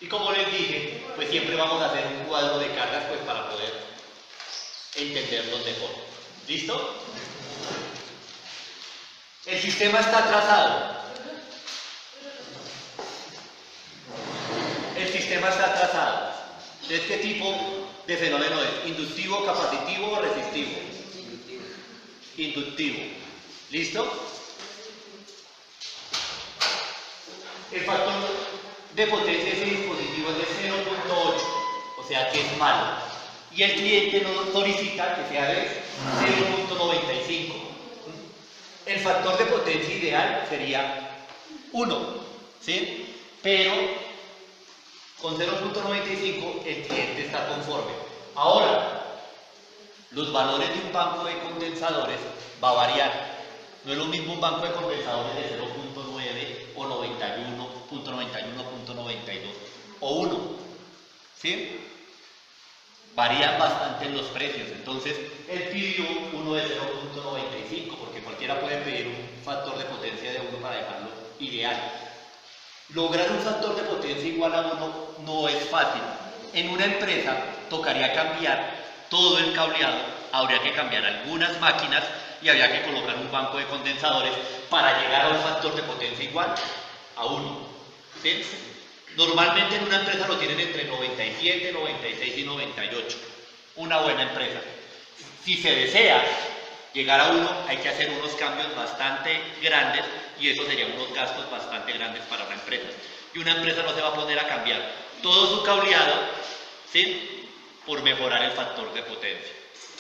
Y como les dije, pues siempre vamos a hacer un cuadro de cargas pues para poder entenderlos mejor. ¿Listo? El sistema está trazado. El sistema está trazado. ¿De qué tipo de fenómeno es? ¿Inductivo, capacitivo o resistivo? Inductivo. ¿Listo? El factor de potencia de ese dispositivo es de 0.8, o sea que es malo. Y el cliente nos solicita que sea de 0.95. El factor de potencia ideal sería 1, ¿sí? Pero con 0.95 el cliente está conforme. Ahora, los valores de un banco de condensadores va a variar. No es lo mismo un banco de condensadores de 0.9 o 91.92 o 1, ¿sí? Varían bastante en los precios. Entonces, él pidió uno de 0.95 porque cualquiera puede pedir un factor de potencia de 1 para dejarlo ideal. Lograr un factor de potencia igual a 1 no es fácil. En una empresa tocaría cambiar todo el cableado, habría que cambiar algunas máquinas y habría que colocar un banco de condensadores para llegar a un factor de potencia igual a 1. ¿Sí? Normalmente en una empresa lo tienen entre 97, 96 y 98. Una buena empresa. Si se desea llegar a 1, hay que hacer unos cambios bastante grandes y eso serían unos gastos bastante grandes para una empresa. Y una empresa no se va a poner a cambiar todo su cableado, ¿sí?, por mejorar el factor de potencia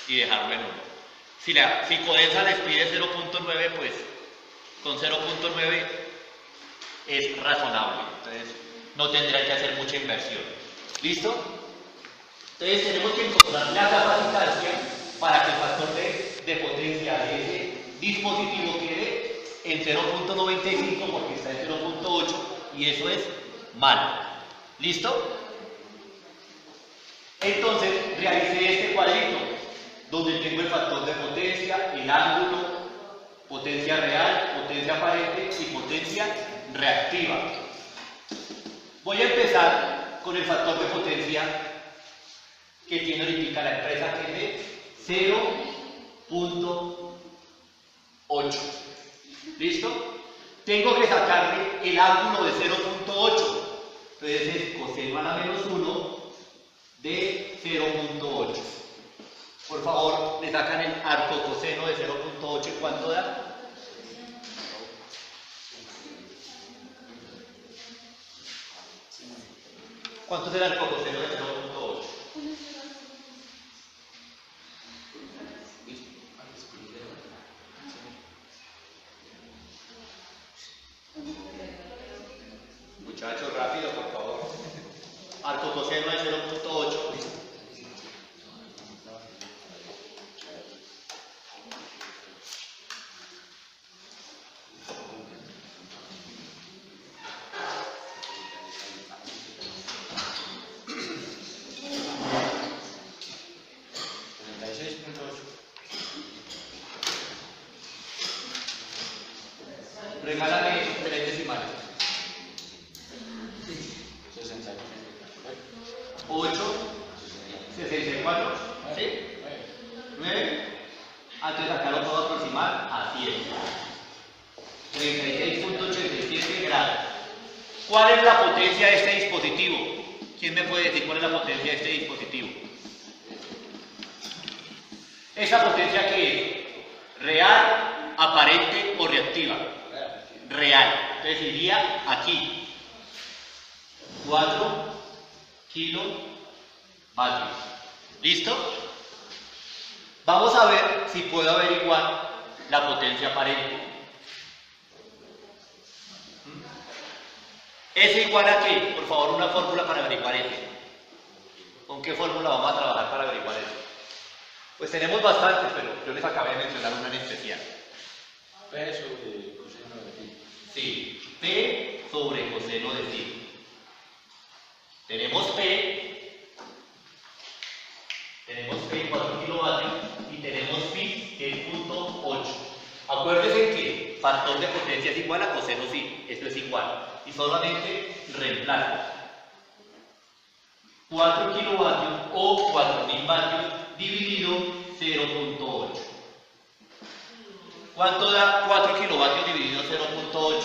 y dejarlo en 1. Si Codensa les pide 0.9, pues con 0.9 es razonable. Entonces no tendrán que hacer mucha inversión. ¿Listo? Entonces tenemos que encontrar la capacitancia para que el factor de potencia de ese dispositivo quede en 0.95 porque está en 0.8 y eso es malo. ¿Listo? Entonces realicé este cuadrito donde tengo el factor de potencia, el ángulo, potencia real, potencia aparente y potencia reactiva. Voy a empezar con el factor de potencia que tiene ahorita la empresa, que es de 0.8. ¿Listo? Tengo que sacarle el ángulo de 0.8. Entonces es coseno a la menos 1 de 0.8. Por favor, le sacan el arco coseno de 0.8. ¿Cuánto da? ¿Cuánto es el arco coseno de 0.8? Muchachos, rápido, por favor. Arco coseno de 0.8. Regálame 3 decimales. 8, 64, ¿sí? 9, antes de sacarlo todo aproximar a 100. 36.87 grados. ¿Cuál es la potencia de este dispositivo? ¿Quién me puede decir cuál es la potencia de este dispositivo? ¿Esa potencia qué es? ¿Real, aparente o reactiva? Real. Entonces iría aquí. 4 kilovatios. ¿Listo? Vamos a ver si puedo averiguar la potencia aparente. ¿Es igual a qué? Por favor, una fórmula para averiguar eso. ¿Con qué fórmula vamos a trabajar para averiguar eso? Pues tenemos bastantes, pero yo les acabé de mencionar una en especial. P sobre coseno de phi. Sí, P sobre coseno de phi. Tenemos P 4 kilovatios y tenemos phi que es 0.8. Acuérdense que factor de potencia es igual a coseno phi, esto es igual. Y solamente reemplazo. 4 kilovatios o 4000 vatios dividido 0.8. ¿Cuánto da 4 kilovatios dividido 0.8?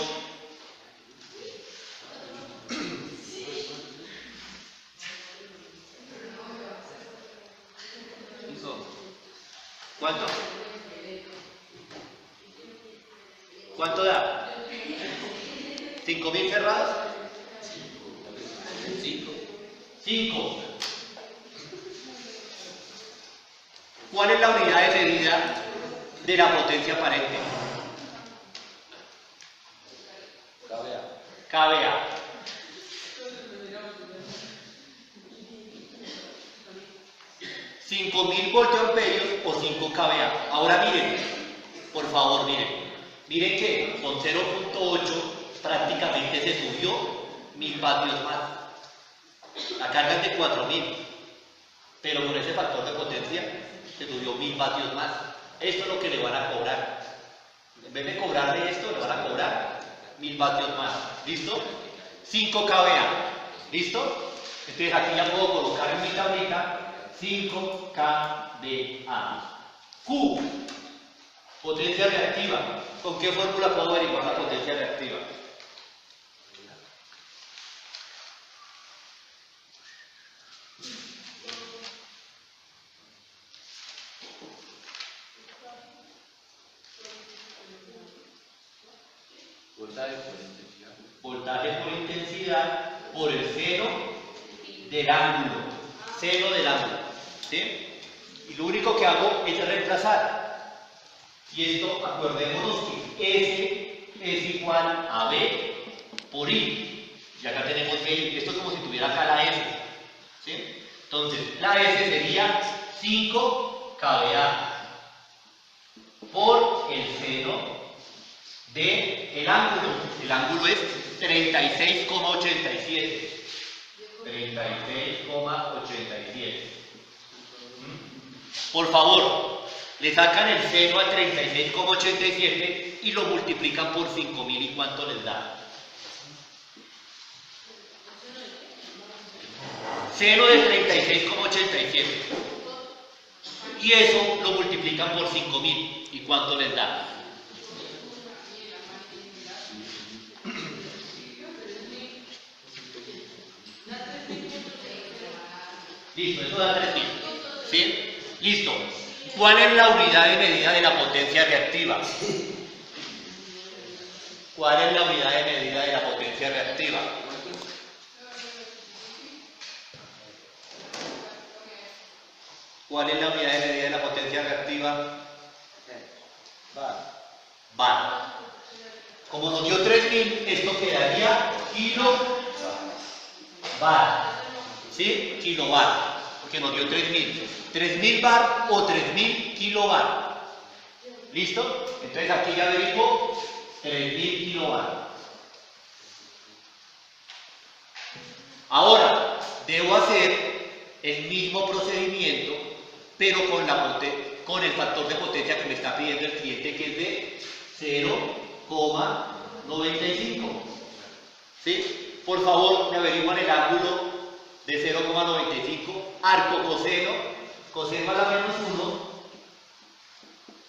¿Cuánto? ¿Cuánto da? ¿5.000 cerrados? 5. ¿Cuál es la unidad de medida de la potencia aparente? kVA. ¿5.000 voltiamperios o 5 kVA? Ahora miren, por favor miren que con 0.8 prácticamente se subió 1000 vatios más. La carga es de 4000, pero con ese factor de potencia se subió 1000 vatios más. Esto es lo que le van a cobrar. En vez de cobrarle esto, le van a cobrar 1000 vatios más. ¿Listo? 5 kVA. ¿Listo? Entonces aquí ya puedo colocar en mi tablita 5 kVA. Q. Potencia reactiva. ¿Con qué fórmula puedo averiguar la potencia reactiva? Voltaje por intensidad por el seno del ángulo. Seno del ángulo. ¿Sí? Y lo único que hago es reemplazar. Y esto, acordémonos que S es igual a B por I. Y acá tenemos que I. Esto es como si tuviera acá la S. ¿Sí? Entonces, la S sería 5 kVA por el seno del ángulo. El ángulo es 36,87. 36,87. Por favor, le sacan el seno a 36,87 y lo multiplican por 5000 y ¿cuánto les da? Seno de 36,87. Y eso lo multiplican por 5000 y ¿cuánto les da? Listo, eso da 3000. ¿Sí? Listo. ¿Cuál es la unidad de medida de la potencia reactiva? ¿Cuál es la unidad de medida de la potencia reactiva? ¿Cuál es la unidad de medida de la potencia reactiva? Bar. Como nos dio 3000, esto quedaría kilobar. ¿Sí? Kilobar. Porque nos dio 3000. 3000 bar o 3000 kilobar. ¿Listo? Entonces aquí ya averiguo 3000 kilobar. Ahora, debo hacer el mismo procedimiento, pero con el factor de potencia que me está pidiendo el cliente, que es de 0,95. ¿Sí? Por favor, me averiguan el ángulo de 0,95, arco coseno a la menos 1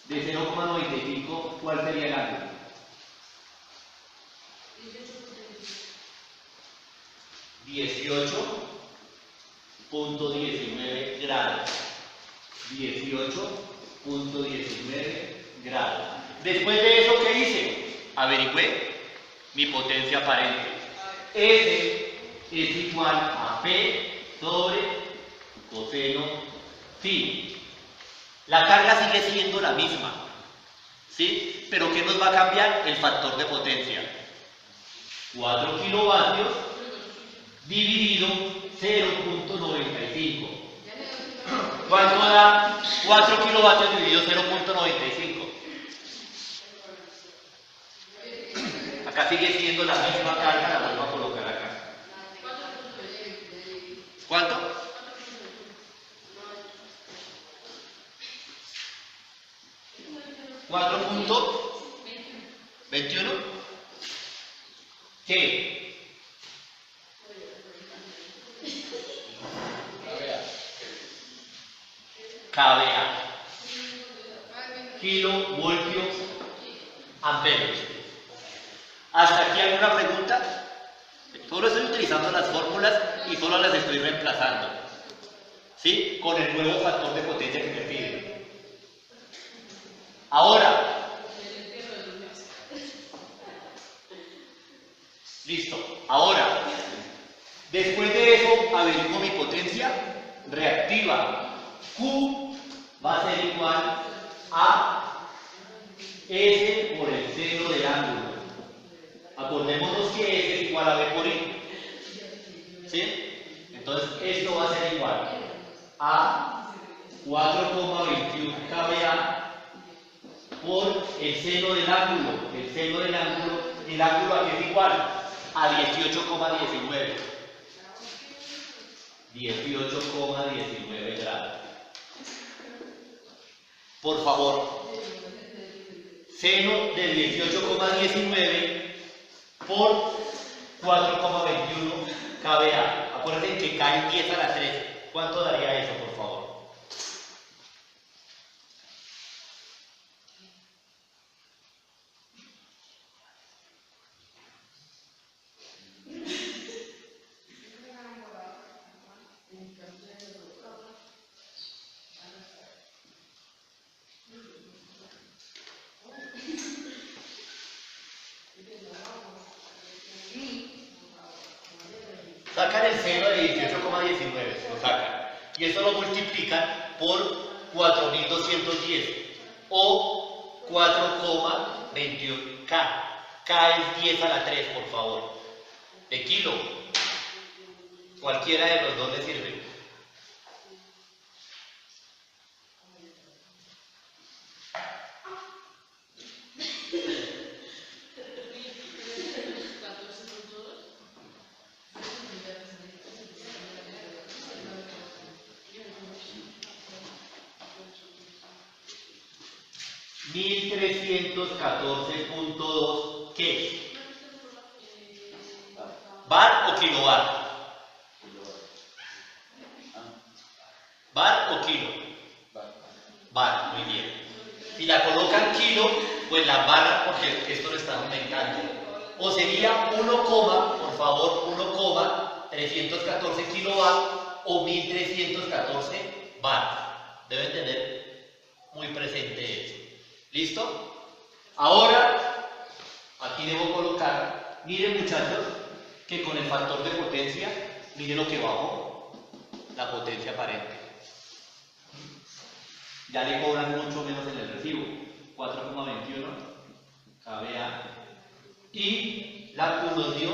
de 0,95, ¿cuál sería el ángulo? 18.19 grados. 18.19 grados. Después de eso, ¿qué hice? Averigüé mi potencia aparente. S es igual a P sobre coseno phi. La carga sigue siendo la misma, ¿sí? Pero ¿qué nos va a cambiar? El factor de potencia. 4 kilovatios dividido 0.95. ¿Cuánto da 4 kilovatios dividido 0.95? Acá sigue siendo la misma carga, la vuelvo a colocar acá. ¿Cuánto? 4.21. ¿Qué? kVA. Kilovoltio amperios. ¿Hasta aquí alguna pregunta? Solo estoy utilizando las fórmulas y solo las estoy reemplazando, ¿sí? Con el nuevo factor de potencia que me piden. Ahora, listo. Ahora, después de eso, averiguo mi potencia reactiva. Q va a ser igual a S por el seno del ángulo. Acordémonos que S es igual a B por I. ¿Sí? Entonces, esto va a ser igual a 4,21 kVA por el seno del ángulo. El seno del ángulo, el ángulo aquí es igual a 18,19. 18,19 grados. Por favor, seno del 18,19 por 4,21 kVA. Acuérdense que cae 10 a la 3. ¿Cuánto daría eso, por favor? Sacan el seno de 18,19, lo sacan. Y eso lo multiplican por 4.210 o 4,21 K. K es 10 a la 3, por favor. De kilo. Cualquiera de los dos le sirve. $1,314.2 ¿qué? ¿Bar o kilobar? ¿Bar o kilo? Bar, muy bien. Si la colocan kilo, pues la barra, porque esto lo está aumentando. O sería 1, por favor, 1,314 kilobar o 1.314 bar. Deben tener muy presente eso. ¿Listo? Ahora, aquí debo colocar, miren muchachos, que con el factor de potencia, miren lo que bajo, la potencia aparente. Ya le cobran mucho menos en el recibo, 4,21 kVA. Y la Q nos dio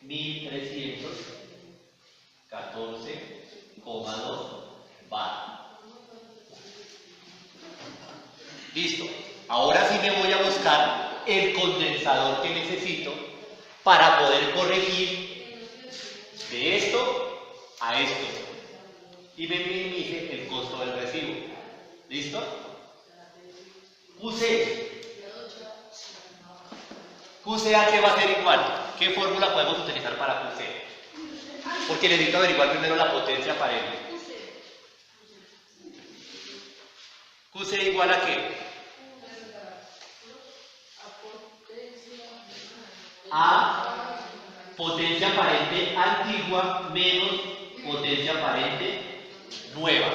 1.314,2 bar. Listo. Ahora sí me voy a buscar el condensador que necesito para poder corregir de esto a esto y me minimice el costo del recibo. ¿Listo? QCA que va a ser igual. ¿Qué fórmula podemos utilizar para QC? Porque necesito averiguar primero la potencia aparente. QC igual a qué? A potencia aparente antigua menos potencia aparente nueva.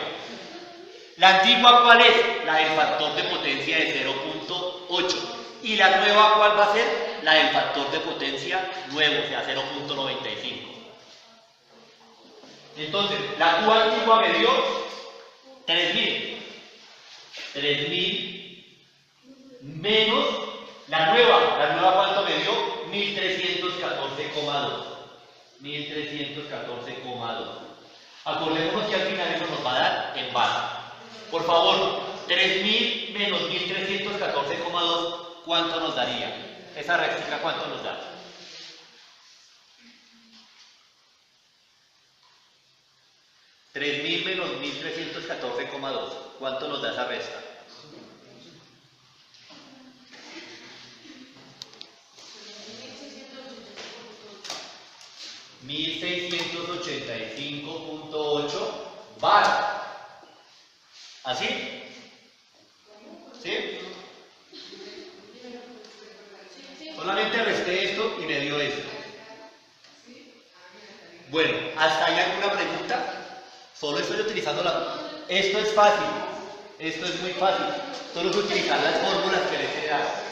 ¿La antigua cuál es? La del factor de potencia de 0.8. ¿Y la nueva cuál va a ser? La del factor de potencia nuevo, o sea, 0.95. Entonces, la Q antigua me dio 3.000. 3.000 menos la nueva ¿cuánto me dio? 1.314,2. 1.314,2. Acordémonos que al final eso nos va a dar en bar. Por favor, 3.000 menos 1.314,2, ¿cuánto nos daría? Esa recta, ¿cuánto nos da? $3.000 menos 1.314,2. ¿Cuánto nos da esa resta? 1685.8 bar. ¿Así? ¿Sí? Solamente resté esto y me dio esto. Bueno, ¿hasta ahí alguna pregunta? Solo estoy utilizando la... Esto es fácil. Esto es muy fácil. Solo es utilizar las fórmulas que les he dado.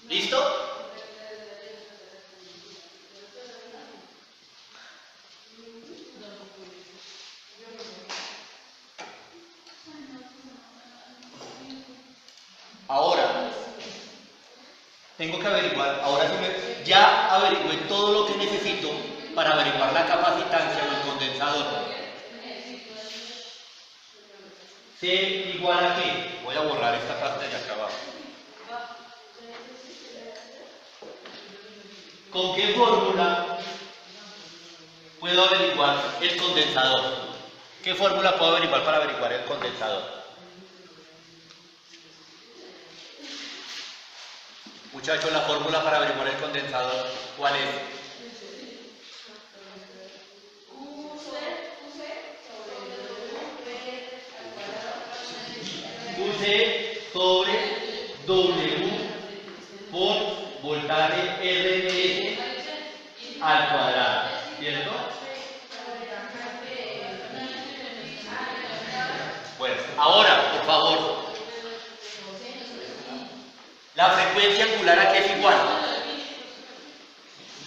¿Listo? Ahora, tengo que averiguar, ahora sí ya averigué todo lo que necesito para averiguar la capacitancia o el condensador. C igual a qué? Voy a borrar esta parte de acá abajo. ¿Con qué fórmula puedo averiguar el condensador? ¿Qué fórmula puedo averiguar para averiguar el condensador? Muchachos, la fórmula para averiguar el condensador, ¿cuál es? QC sobre W por voltaje RMS al cuadrado, ¿cierto? Bueno, ahora, por favor, la frecuencia angular a qué es igual.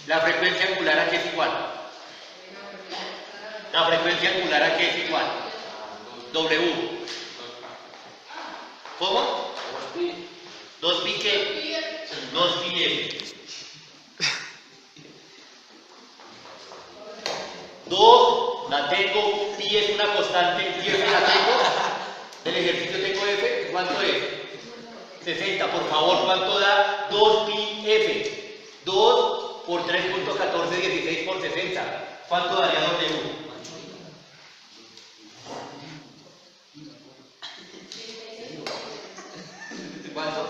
La frecuencia angular a qué es igual. La frecuencia angular a qué es igual. W. ¿Cómo? 2pi qué? 2pi f. 2 la tengo, pi es una constante, y f la tengo. Del ejercicio tengo f, ¿cuánto es? 60, por favor, ¿cuánto da 2pi f? 2 por 3.14, 16 por 60. ¿Cuánto daría W? ¿Cuánto?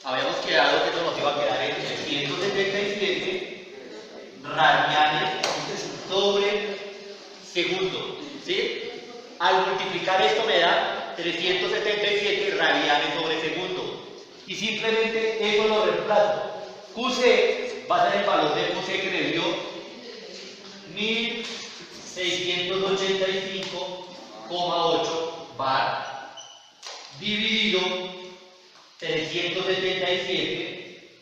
Habíamos quedado que esto nos iba a quedar en 377 radianes sobre segundo, ¿sí? Al multiplicar esto me da 377 radianes sobre segundo. Y simplemente eso lo reemplazo. QC va a ser el valor de QC que me dio 1685,8 bar dividido 377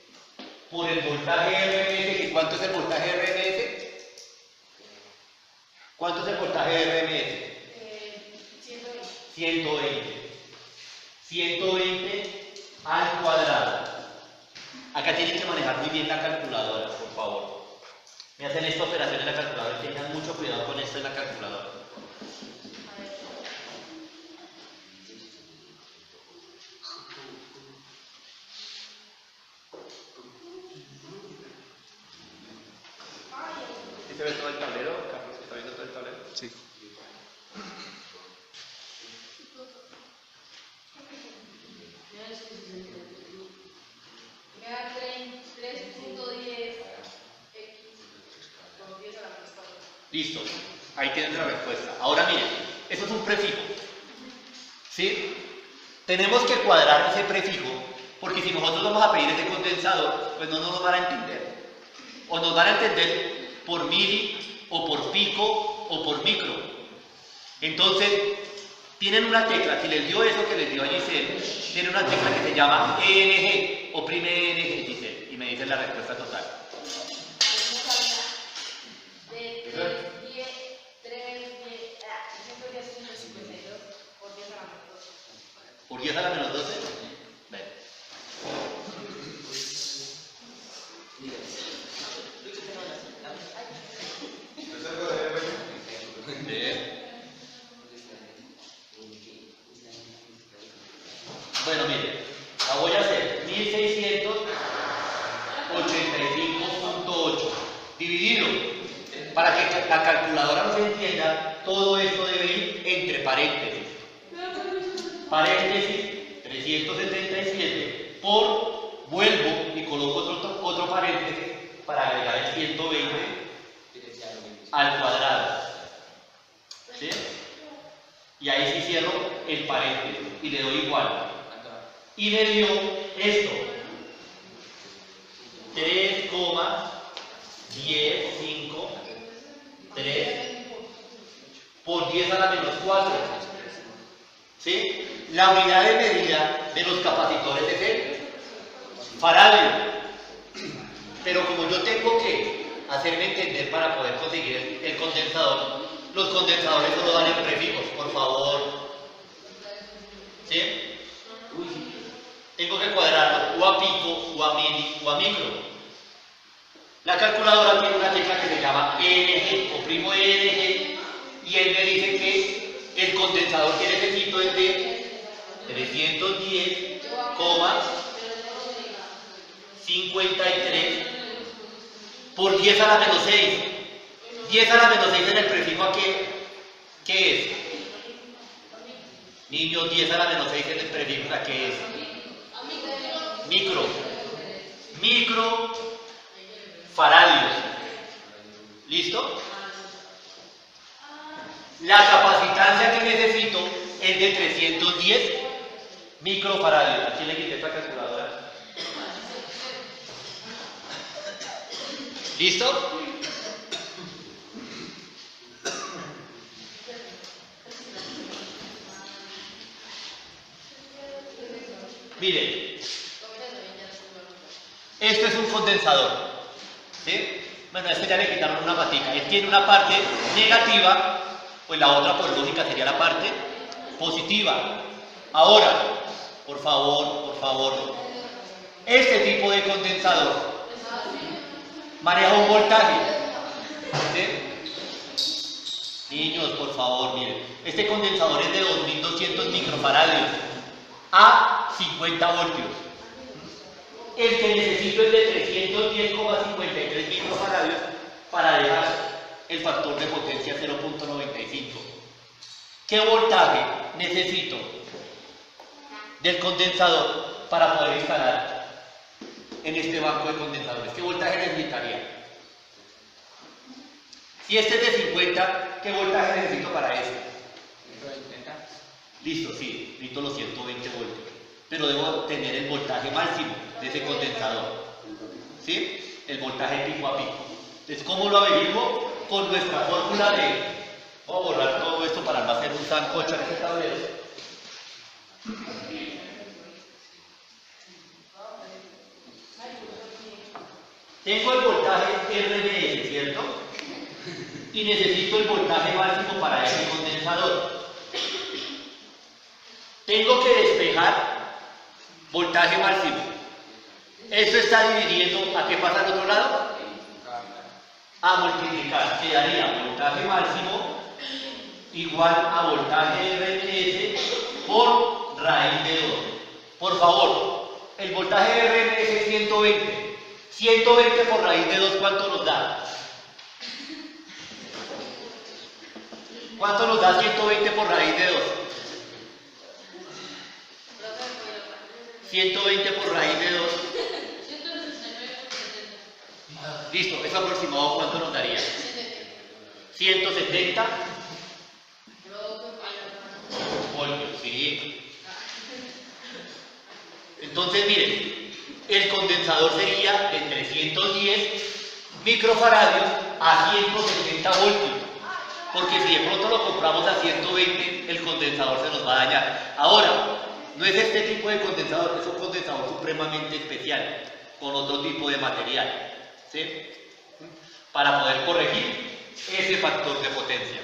por el voltaje RMS. ¿Cuánto es el voltaje RMS? ¿Cuánto es el voltaje RMS? 120. 120 al cuadrado. Acá tienen que manejar muy bien la calculadora, por favor. Me hacen esta operación en la calculadora y tengan mucho cuidado con esto en la calculadora. ¿Sí se ve todo el tablero? Carlos, ¿está viendo todo el tablero? Sí. Listo, ahí tienen la respuesta. Ahora miren, eso es un prefijo, ¿sí? Tenemos que cuadrar ese prefijo, porque si nosotros vamos a pedir ese condensador, pues no nos van a entender. O nos van a entender por mili, o por pico, o por micro. Entonces, tienen una tecla, si les dio eso que les dio a Giselle, tienen una tecla que se llama ENG, oprime ENG, Giselle, y me dicen la respuesta total. ¿Por 10 a la menos 12? Ven. Bien. Bueno, miren, la voy a hacer 1685.8 dividido. Para que la calculadora nos entienda, todo esto debe ir entre paréntesis. Paréntesis 377 por, vuelvo y coloco otro paréntesis para agregar el 120 al cuadrado. ¿Sí? Y ahí sí cierro el paréntesis y le doy igual. Y me dio esto. 3,105,3 por 10 a la menos 4. ¿Sí? La unidad de medida de los capacitores es el faradio. Pero como yo tengo que hacerme entender para poder conseguir el condensador, los condensadores solo dan en prefijos, por favor. ¿Sí? Tengo que cuadrarlo o a pico, o a mini, o a micro. La calculadora tiene una tecla que se llama ENG, o primo ENG, y él me dice que el condensador que necesito es de 310,53 por 10 a la menos 6. 10 a la menos 6 en el prefijo ¿a qué es? Niños, 10 a la menos 6 en el prefijo ¿a qué es? Micro faradios. ¿Listo? La capacitancia que necesito es de 310 microfaradios. ¿A quién le quité esta calculadora? ¿Listo? Miren, esto es un condensador. ¿Sí? Bueno, a este ya le quitaron una patica. Él tiene una parte negativa, pues la otra por lógica sería la parte positiva. Ahora, por favor, este tipo de condensador maneja un voltaje. ¿Sí? Niños, por favor, miren. Este condensador es de 2200 microfaradios a 50 voltios. El que necesito es de 310,53 microfaradios para dejar el factor de potencia 0.95. ¿Qué voltaje necesito del condensador para poder instalar en este banco de condensadores? ¿Qué voltaje necesitaría? Si este es de 50, ¿qué voltaje necesito para este? Listo, sí, necesito los 120 voltios. Pero debo tener el voltaje máximo de ese condensador. ¿Sí? El voltaje pico a pico. Entonces, ¿cómo lo averiguo? Con nuestra fórmula de... Voy a borrar todo esto para no hacer un sancocho en este tablero. Tengo el voltaje RMS, ¿cierto? Y necesito el voltaje máximo para ese condensador. Tengo que despejar voltaje máximo. Esto está dividiendo, ¿a qué pasa al otro lado? A multiplicar. Quedaría voltaje máximo igual a voltaje RMS por raíz de 2. Por favor, el voltaje RMS es 120. 120 por raíz de 2, ¿cuánto nos da? ¿Cuánto nos da 120 por raíz de 2? 120 por raíz de 2. Listo, ¿eso aproximado cuánto nos daría? 170 voltios, sí. Entonces, miren, el condensador sería de 310 microfaradios a 170 voltios. Porque si de pronto lo compramos a 120, el condensador se nos va a dañar. Ahora, no es este tipo de condensador, es un condensador supremamente especial, con otro tipo de material, ¿sí? Para poder corregir ese factor de potencia.